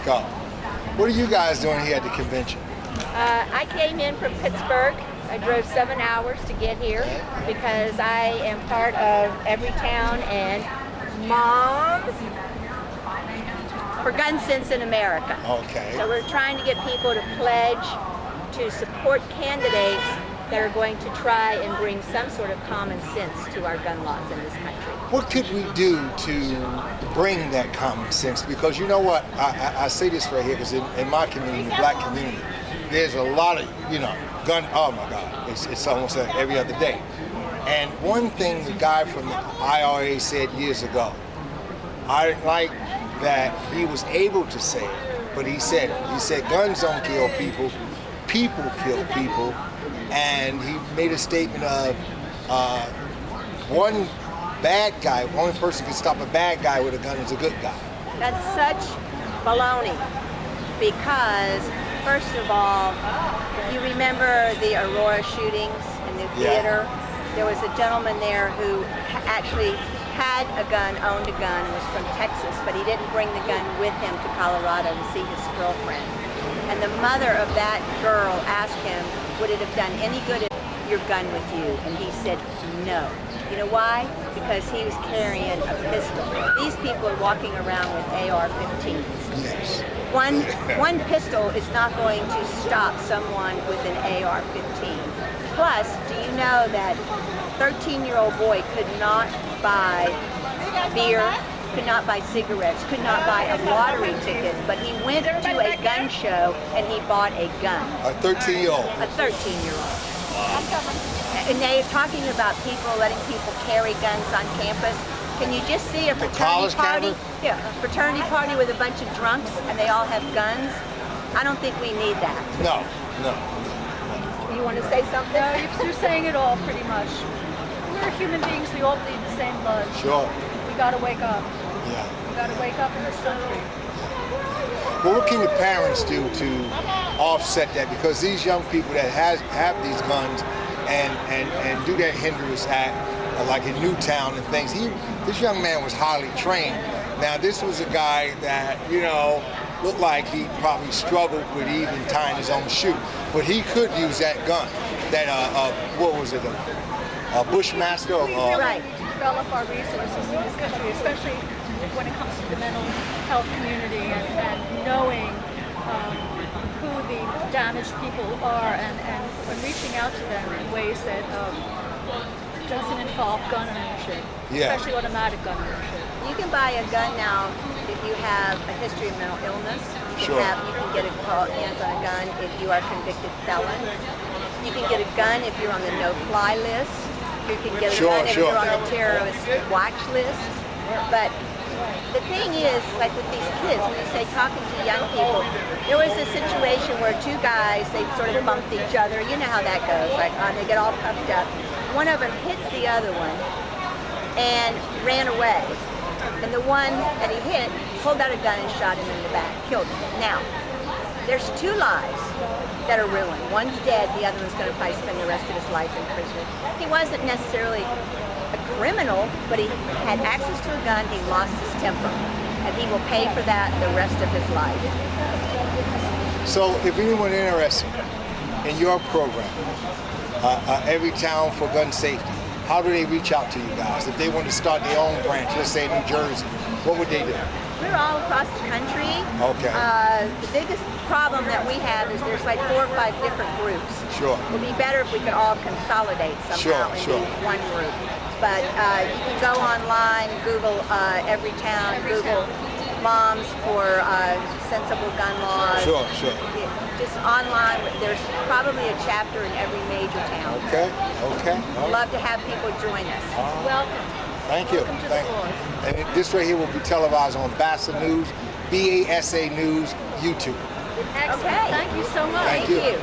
Go. What are you guys doing here at the convention? I came in from Pittsburgh. I drove 7 hours to get here because I am part of Everytown and Moms for Gun Sense in America. Okay. So we're trying to get people to pledge to support candidates that are going to try and bring some sort of common sense to our gun laws in this country. What could we do to bring that common sense? Because you know what, I say this right here because in my community, the black community, there's a lot of, gun, oh my God, it's almost like every other day. And one thing the guy from the IRA said years ago, I like that he was able to say it, but he said guns don't kill people, people kill people. And he made a statement of one bad guy, one person can stop a bad guy with a gun is a good guy. That's such baloney because, first of all, if you remember the Aurora shootings in the theater, there was a gentleman there who actually had a gun, owned a gun, and was from Texas, but he didn't bring the gun with him to Colorado to see his girlfriend. And the mother of that girl asked him, would it have done any good if your gun with you? And he said, no. You know why? Because he was carrying a pistol. These people are walking around with AR-15s. Yes. One pistol is not going to stop someone with an AR-15. Plus, do you know that a 13-year-old boy could not buy beer, could not buy cigarettes, could not buy a lottery ticket, but he went to a gun show and he bought a gun. A 13-year-old. A 13-year-old. And they're talking about people letting people carry guns on campus. Can you just see a fraternity party? Yeah, a fraternity party with a bunch of drunks and they all have guns? I don't think we need that. No. You want to say something? No, you're saying it all pretty much. We're human beings, we all bleed the same blood. Sure. We gotta wake up. Yeah. We gotta wake up in this country. Well, what can the parents do to offset that? Because these young people that have these guns and do that hindrance act, like in Newtown and things, this young man was highly trained. Now, this was a guy that, looked like he probably struggled with even tying his own shoe. But he could use that gun. That, what was it, a Bushmaster? Right. Develop our resources in this country, especially when it comes to the mental health community and knowing who the damaged people are and reaching out to them in ways that doesn't involve gun ownership, especially automatic gun ownership. You can buy a gun now if you have a history of mental illness. You can get hands on a gun if you are a convicted felon. You can get a gun if you're on the no-fly list. You can get a gun if you're on the terrorist watch list. But the thing is, like with these kids, when you say talking to young people, there was a situation where two guys, they sort of bumped each other. You know how that goes. Like they get all puffed up. One of them hits the other one and ran away. And the one that he hit pulled out a gun and shot him in the back, killed him. Now, there's two lives that are ruined. One's dead, the other one's going to probably spend the rest of his life in prison. He wasn't necessarily a criminal, but he had access to a gun, he lost his temper, and he will pay for that the rest of his life. So if anyone interested in your program, Everytown for Gun Safety, how do they reach out to you guys? If they want to start their own branch, let's say in New Jersey, what would they do? We're all across the country. Okay. The biggest problem that we have is there's like 4 or 5 different groups. Sure. It would be better if we could all consolidate somehow and be one group. But you can go online, Google Everytown, Google Moms for Sensible Gun Laws. Sure. Just online, there's probably a chapter in every major town. Okay. I'd love to have people join us. Welcome. Thank you. Welcome to the cause. And this right here will be televised on BASA News, BASA News, YouTube. Excellent. Okay. Thank you so much. Thank you.